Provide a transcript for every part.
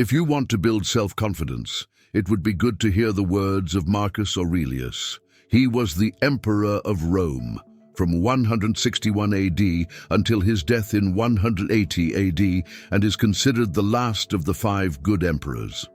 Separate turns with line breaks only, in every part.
If you want to build self-confidence, it would be good to hear the words of Marcus Aurelius. He was the emperor of Rome from 161 AD until his death in 180 AD and is considered the last of the 5 good emperors.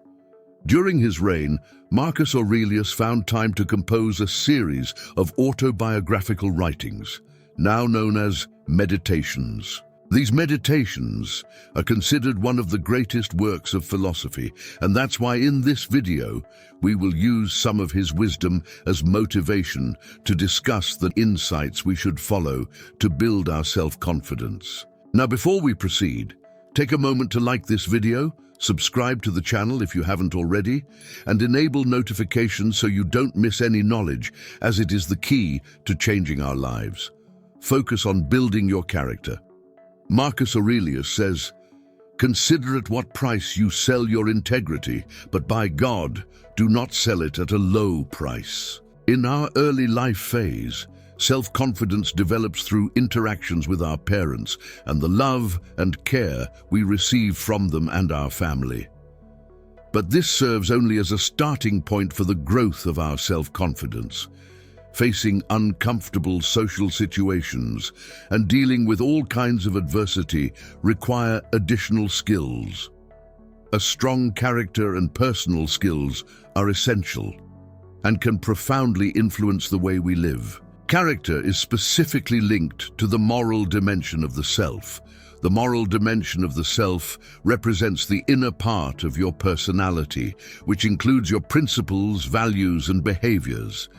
During his reign, Marcus Aurelius found time to compose a series of autobiographical writings, now known as meditations. These meditations are considered one of the greatest works of philosophy, and that's why in this video we will use some of his wisdom as motivation to discuss the insights we should follow to build our self-confidence. Now, before we proceed, take a moment to like this video, subscribe to the channel if you haven't already, and enable notifications so you don't miss any knowledge, as it is the key to changing our lives. Focus on building your character. Marcus Aurelius says, "Consider at what price you sell your integrity, but by God, do not sell it at a low price." In our early life phase, self-confidence develops through interactions with our parents and the love and care we receive from them and our family. But this serves only as a starting point for the growth of our self-confidence. Facing uncomfortable social situations and dealing with all kinds of adversity require additional skills. A strong character and personal skills are essential and can profoundly influence the way we live. Character is specifically linked to the moral dimension of the self. The moral dimension of the self represents the inner part of your personality, which includes your principles, values, and behaviors.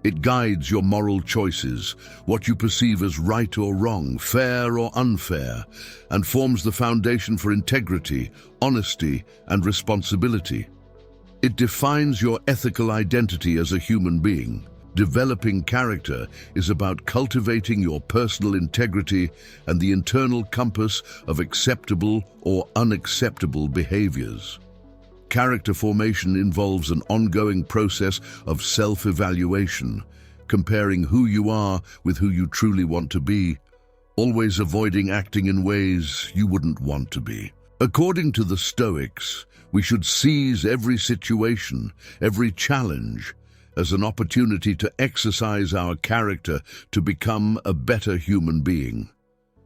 It guides your moral choices, what you perceive as right or wrong, fair or unfair, and forms the foundation for integrity, honesty, and responsibility. It defines your ethical identity as a human being. Developing character is about cultivating your personal integrity and the internal compass of acceptable or unacceptable behaviors. Character formation involves an ongoing process of self-evaluation, comparing who you are with who you truly want to be, always avoiding acting in ways you wouldn't want to be. According to the Stoics, we should seize every situation, every challenge, as an opportunity to exercise our character to become a better human being.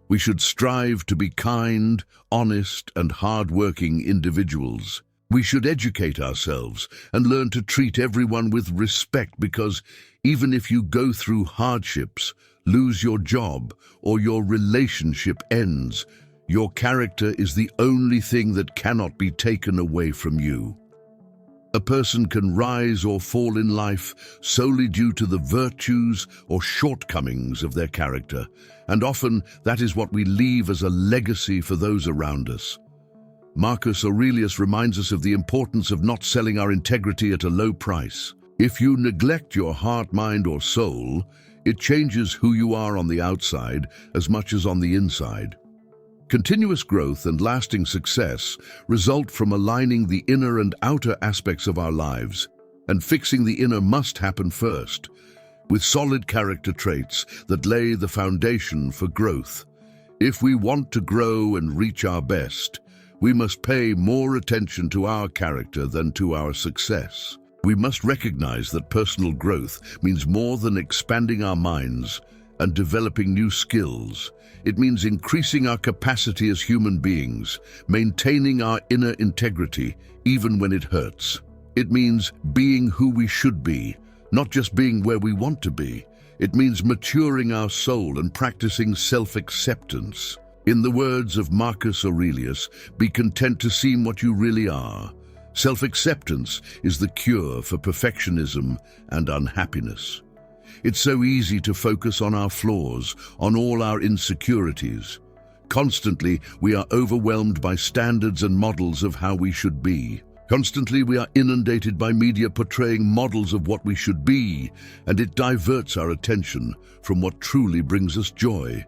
We should strive to be kind, honest, and hard-working individuals. We should educate ourselves and learn to treat everyone with respect, because even if you go through hardships, lose your job, or your relationship ends, your character is the only thing that cannot be taken away from you. A person can rise or fall in life solely due to the virtues or shortcomings of their character, and often that is what we leave as a legacy for those around us. Marcus Aurelius reminds us of the importance of not selling our integrity at a low price. If you neglect your heart, mind, or soul, it changes who you are on the outside as much as on the inside. Continuous growth and lasting success result from aligning the inner and outer aspects of our lives, and fixing the inner must happen first, with solid character traits that lay the foundation for growth. If we want to grow and reach our best, we must pay more attention to our character than to our success. We must recognize that personal growth means more than expanding our minds and developing new skills. It means increasing our capacity as human beings, maintaining our inner integrity even when it hurts. It means being who we should be, not just being where we want to be. It means maturing our soul and practicing self-acceptance. In the words of Marcus Aurelius, be content to seem what you really are. Self-acceptance is the cure for perfectionism and unhappiness. It's so easy to focus on our flaws, on all our insecurities. Constantly, we are overwhelmed by standards and models of how we should be. Constantly, we are inundated by media portraying models of what we should be, and it diverts our attention from what truly brings us joy.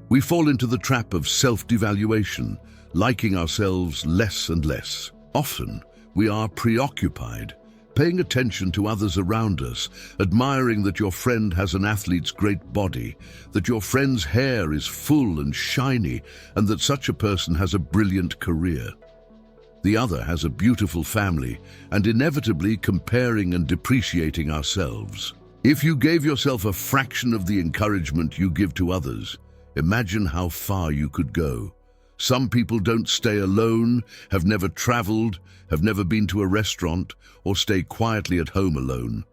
We fall into the trap of self-devaluation, liking ourselves less and less. Often, we are preoccupied, paying attention to others around us, admiring that your friend has an athlete's great body, that your friend's hair is full and shiny, and that such a person has a brilliant career. The other has a beautiful family, and inevitably comparing and depreciating ourselves. If you gave yourself a fraction of the encouragement you give to others, imagine how far you could go. Some people don't stay alone, have never traveled, have never been to a restaurant, or stay quietly at home alone.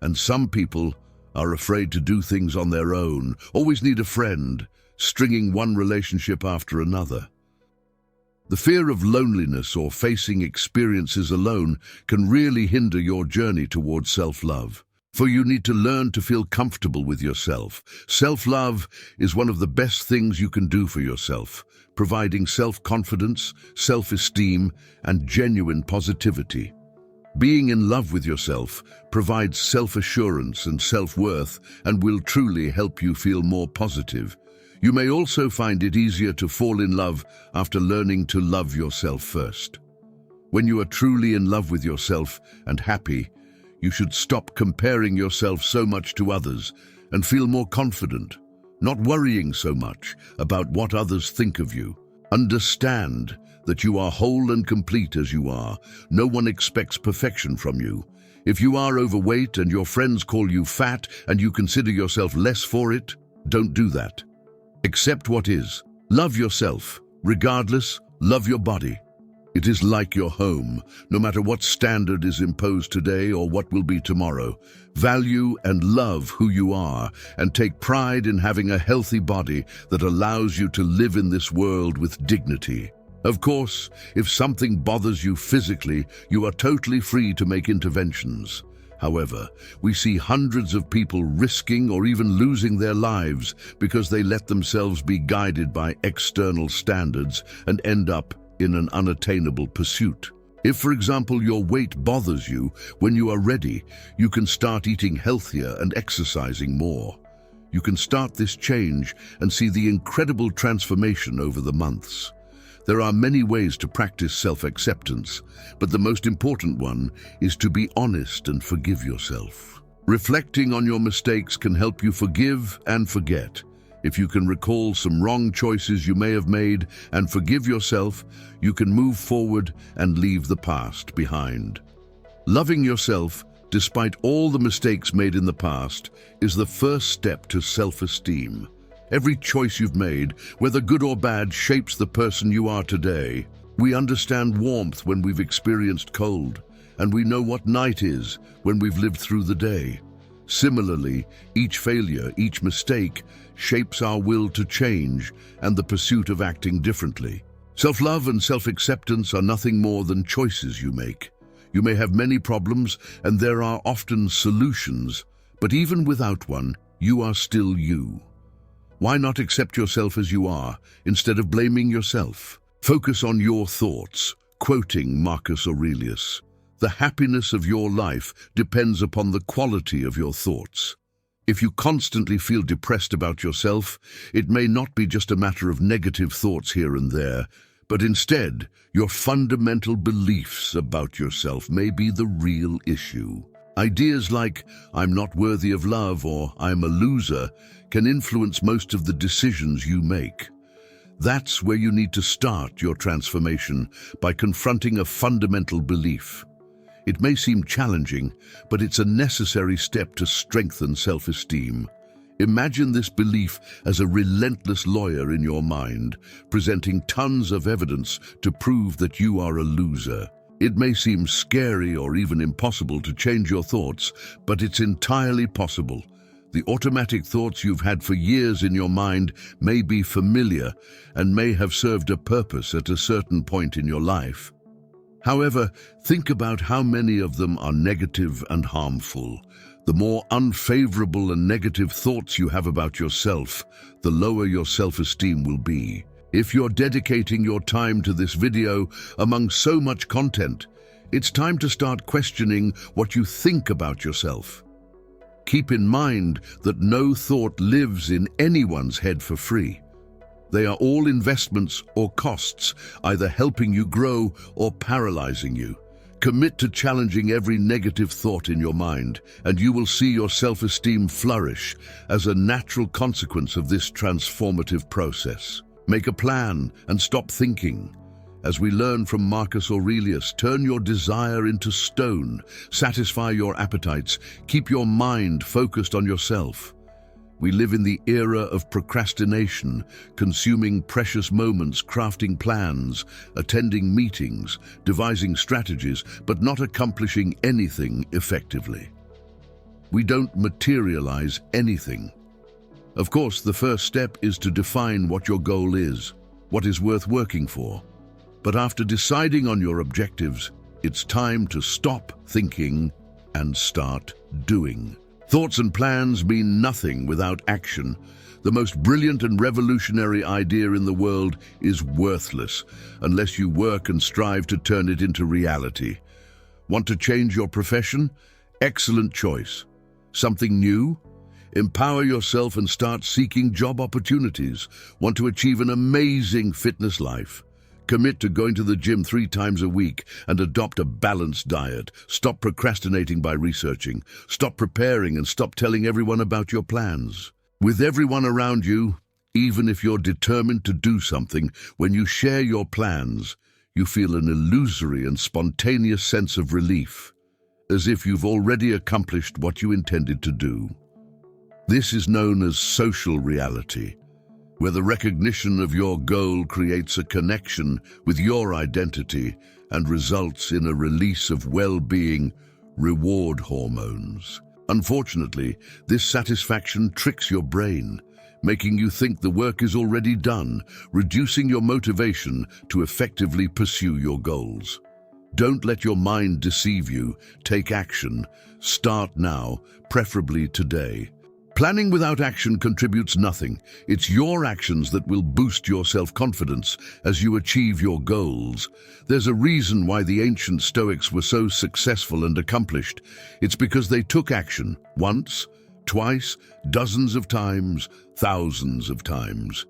And some people are afraid to do things on their own, always need a friend, stringing one relationship after another. The fear of loneliness or facing experiences alone can really hinder your journey towards self-love. For you need to learn to feel comfortable with yourself. Self-love is one of the best things you can do for yourself, providing self-confidence, self-esteem, and genuine positivity. Being in love with yourself provides self-assurance and self-worth and will truly help you feel more positive. You may also find it easier to fall in love after learning to love yourself first. When you are truly in love with yourself and happy, you should stop comparing yourself so much to others and feel more confident, not worrying so much about what others think of you. Understand that you are whole and complete as you are. No one expects perfection from you. If you are overweight and your friends call you fat and you consider yourself less for it, don't do that. Accept what is. Love yourself. Regardless, love your body. It is like your home, no matter what standard is imposed today or what will be tomorrow. Value and love who you are, and take pride in having a healthy body that allows you to live in this world with dignity. Of course, if something bothers you physically, you are totally free to make interventions. However, we see hundreds of people risking or even losing their lives because they let themselves be guided by external standards and end up in an unattainable pursuit. If, for example, your weight bothers you, when you are ready, you can start eating healthier and exercising more. You can start this change and see the incredible transformation over the months. There are many ways to practice self-acceptance, but the most important one is to be honest and forgive yourself. Reflecting on your mistakes can help you forgive and forget. If you can recall some wrong choices you may have made and forgive yourself, you can move forward and leave the past behind. Loving yourself, despite all the mistakes made in the past, is the first step to self-esteem. Every choice you've made, whether good or bad, shapes the person you are today. We understand warmth when we've experienced cold, and we know what night is when we've lived through the day. Similarly, each failure, each mistake, shapes our will to change and the pursuit of acting differently. Self-love and self-acceptance are nothing more than choices you make. You may have many problems, and there are often solutions, but even without one, you are still you. Why not accept yourself as you are, instead of blaming yourself? Focus on your thoughts. Quoting Marcus Aurelius, "The happiness of your life depends upon the quality of your thoughts." If you constantly feel depressed about yourself, it may not be just a matter of negative thoughts here and there, but instead, your fundamental beliefs about yourself may be the real issue. Ideas like, "I'm not worthy of love" or "I'm a loser" can influence most of the decisions you make. That's where you need to start your transformation, by confronting a fundamental belief. It may seem challenging, but it's a necessary step to strengthen self-esteem. Imagine this belief as a relentless lawyer in your mind, presenting tons of evidence to prove that you are a loser. It may seem scary or even impossible to change your thoughts, but it's entirely possible. The automatic thoughts you've had for years in your mind may be familiar and may have served a purpose at a certain point in your life. However, think about how many of them are negative and harmful. The more unfavorable and negative thoughts you have about yourself, the lower your self-esteem will be. If you're dedicating your time to this video among so much content, it's time to start questioning what you think about yourself. Keep in mind that no thought lives in anyone's head for free. They are all investments or costs, either helping you grow or paralyzing you. Commit to challenging every negative thought in your mind, and you will see your self-esteem flourish as a natural consequence of this transformative process. Make a plan and stop thinking. As we learn from Marcus Aurelius, turn your desire into stone, satisfy your appetites, keep your mind focused on yourself. We live in the era of procrastination, consuming precious moments, crafting plans, attending meetings, devising strategies, but not accomplishing anything effectively. We don't materialize anything. Of course, the first step is to define what your goal is, what is worth working for. But after deciding on your objectives, it's time to stop thinking and start doing. Thoughts and plans mean nothing without action. The most brilliant and revolutionary idea in the world is worthless unless you work and strive to turn it into reality. Want to change your profession? Excellent choice. Something new? Empower yourself and start seeking job opportunities. Want to achieve an amazing fitness life? Commit to going to the gym 3 times a week and adopt a balanced diet. Stop procrastinating by researching. Stop preparing and stop telling everyone about your plans. With everyone around you, even if you're determined to do something, when you share your plans, you feel an illusory and spontaneous sense of relief, as if you've already accomplished what you intended to do. This is known as social reality, where the recognition of your goal creates a connection with your identity and results in a release of well-being reward hormones. Unfortunately, this satisfaction tricks your brain, making you think the work is already done, reducing your motivation to effectively pursue your goals. Don't let your mind deceive you. Take action. Start now, preferably today. Planning without action contributes nothing. It's your actions that will boost your self-confidence as you achieve your goals. There's a reason why the ancient Stoics were so successful and accomplished. It's because they took action once, twice, dozens of times, thousands of times.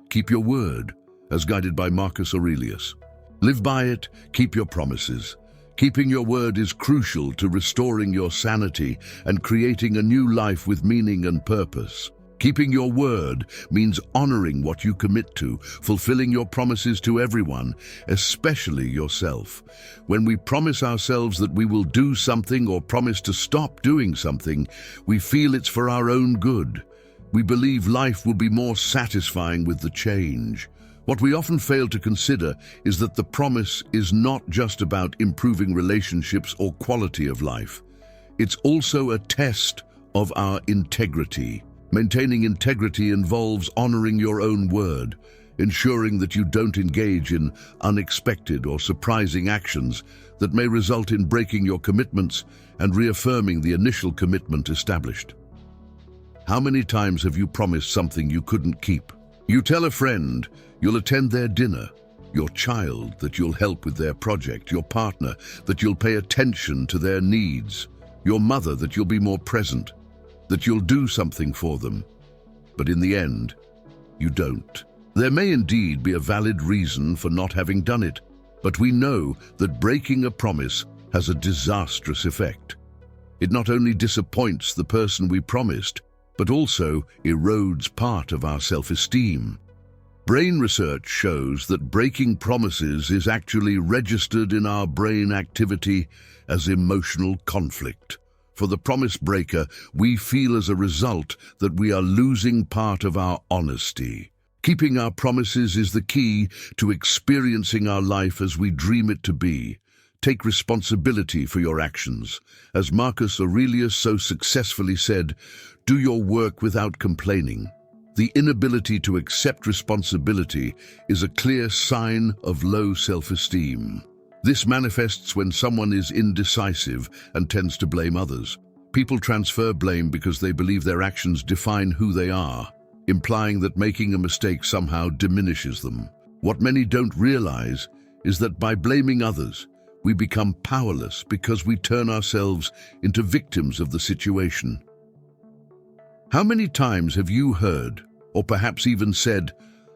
Keep your word, as guided by Marcus Aurelius. Live by it, keep your promises. Keeping your word is crucial to restoring your sanity and creating a new life with meaning and purpose. Keeping your word means honoring what you commit to, fulfilling your promises to everyone, especially yourself. When we promise ourselves that we will do something or promise to stop doing something, we feel it's for our own good. We believe life will be more satisfying with the change. What we often fail to consider is that the promise is not just about improving relationships or quality of life. It's also a test of our integrity. Maintaining integrity involves honoring your own word, ensuring that you don't engage in unexpected or surprising actions that may result in breaking your commitments and reaffirming the initial commitment established. How many times have you promised something you couldn't keep? You tell a friend you'll attend their dinner, your child that you'll help with their project, your partner that you'll pay attention to their needs, your mother that you'll be more present, that you'll do something for them. But in the end, you don't. There may indeed be a valid reason for not having done it, but we know that breaking a promise has a disastrous effect. It not only disappoints the person we promised, but also erodes part of our self-esteem. Brain research shows that breaking promises is actually registered in our brain activity as emotional conflict. For the promise breaker, we feel as a result that we are losing part of our honesty. Keeping our promises is the key to experiencing our life as we dream it to be. Take responsibility for your actions. As Marcus Aurelius so successfully said, do your work without complaining. The inability to accept responsibility is a clear sign of low self-esteem. This manifests when someone is indecisive and tends to blame others. People transfer blame because they believe their actions define who they are, implying that making a mistake somehow diminishes them. What many don't realize is that by blaming others, we become powerless because we turn ourselves into victims of the situation. How many times have you heard, or perhaps even said,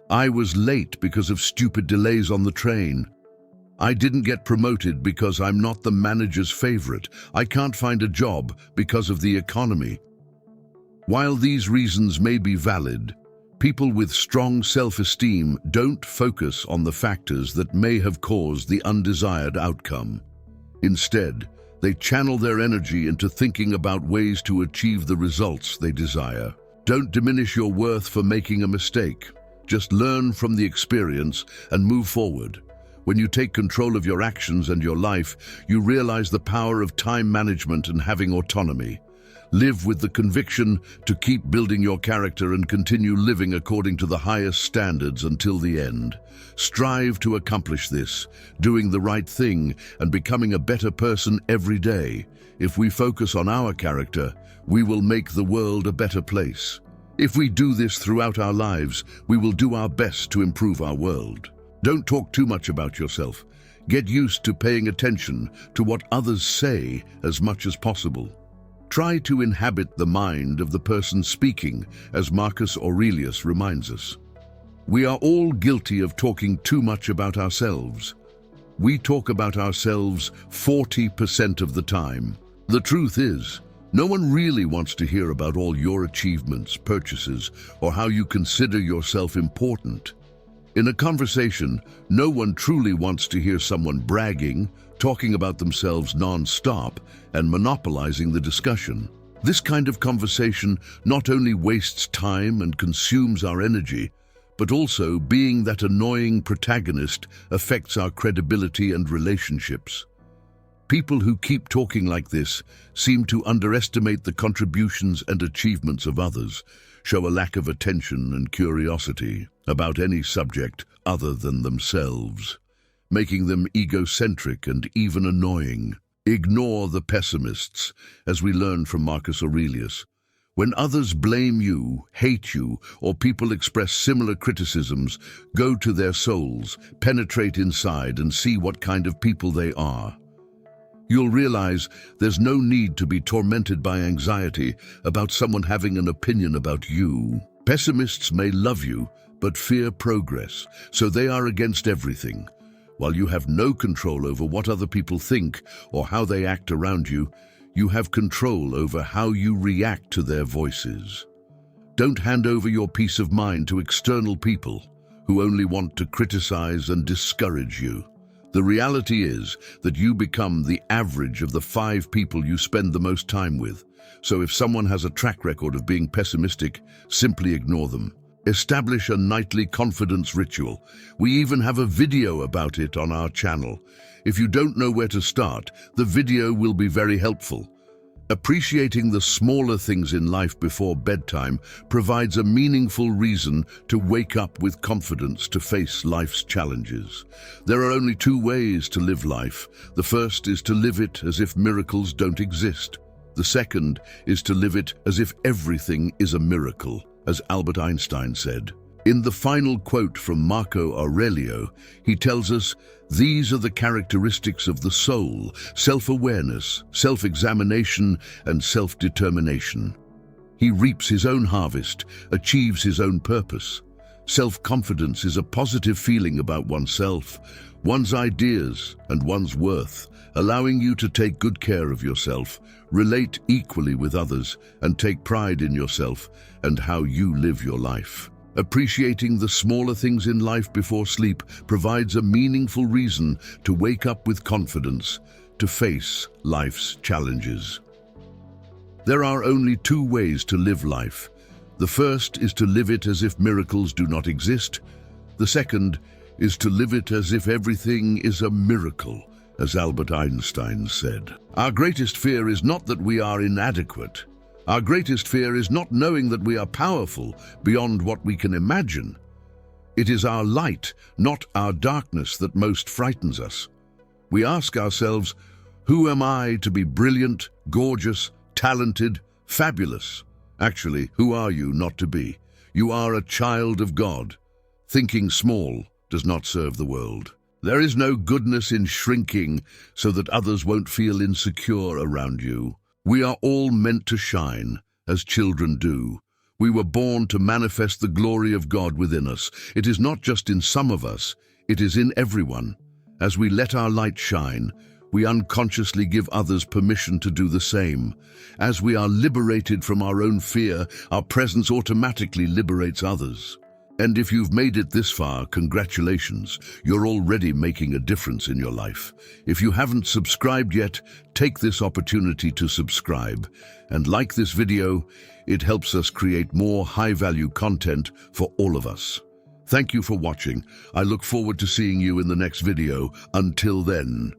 I was late because of stupid delays on the train. I didn't get promoted because I'm not the manager's favorite. I can't find a job because of the economy. While these reasons may be valid, People with strong self-esteem don't focus on the factors that may have caused the undesired outcome. Instead, they channel their energy into thinking about ways to achieve the results they desire. Don't diminish your worth for making a mistake. Just learn from the experience and move forward. When you take control of your actions and your life, you realize the power of time management and having autonomy. Live with the conviction to keep building your character and continue living according to the highest standards until the end. Strive to accomplish this, doing the right thing and becoming a better person every day. If we focus on our character, we will make the world a better place. If we do this throughout our lives, we will do our best to improve our world. Don't talk too much about yourself. Get used to paying attention to what others say as much as possible. Try to inhabit the mind of the person speaking, as Marcus Aurelius reminds us. We are all guilty of talking too much about ourselves. We talk about ourselves 40% of the time. The truth is, no one really wants to hear about all your achievements, purchases, or how you consider yourself important. In a conversation, no one truly wants to hear someone bragging, talking about themselves non-stop, and monopolizing the discussion. This kind of conversation not only wastes time and consumes our energy, but also, being that annoying protagonist, affects our credibility and relationships. People who keep talking like this seem to underestimate the contributions and achievements of others, show a lack of attention and curiosity about any subject other than themselves, making them egocentric and even annoying. Ignore the pessimists, as we learn from Marcus Aurelius. When others blame you, hate you, or people express similar criticisms, go to their souls, penetrate inside, and see what kind of people they are. You'll realize there's no need to be tormented by anxiety about someone having an opinion about you. Pessimists may love you, but fear progress, so they are against everything. While you have no control over what other people think or how they act around you, you have control over how you react to their voices. Don't hand over your peace of mind to external people who only want to criticize and discourage you. The reality is that you become the average of the 5 people you spend the most time with. So if someone has a track record of being pessimistic, simply ignore them. Establish a nightly confidence ritual. We even have a video about it on our channel. If you don't know where to start, the video will be very helpful. Appreciating the smaller things in life before bedtime provides a meaningful reason to wake up with confidence to face life's challenges. There are only 2 ways to live life. The first is to live it as if miracles don't exist. The second is to live it as if everything is a miracle, as Albert Einstein said. In the final quote from Marco Aurelio, he tells us, "These are the characteristics of the soul: self-awareness, self-examination, and self-determination." He reaps his own harvest, achieves his own purpose. Self-confidence is a positive feeling about oneself, one's ideas, and one's worth, allowing you to take good care of yourself, relate equally with others, and take pride in yourself and how you live your life. Appreciating the smaller things in life before sleep provides a meaningful reason to wake up with confidence to face life's challenges. There are only 2 ways to live life. The first is to live it as if miracles do not exist. The second is to live it as if everything is a miracle, as Albert Einstein said. Our greatest fear is not that we are inadequate. Our greatest fear is not knowing that we are powerful beyond what we can imagine. It is our light, not our darkness, that most frightens us. We ask ourselves, who am I to be brilliant, gorgeous, talented, fabulous? Actually, who are you not to be? You are a child of God. Thinking small does not serve the world. There is no goodness in shrinking so that others won't feel insecure around you. We are all meant to shine, as children do. We were born to manifest the glory of God within us. It is not just in some of us, it is in everyone. As we let our light shine, we unconsciously give others permission to do the same. As we are liberated from our own fear, our presence automatically liberates others. And if you've made it this far, congratulations, you're already making a difference in your life. If you haven't subscribed yet, take this opportunity to subscribe. And like this video, it helps us create more high-value content for all of us. Thank you for watching. I look forward to seeing you in the next video. Until then,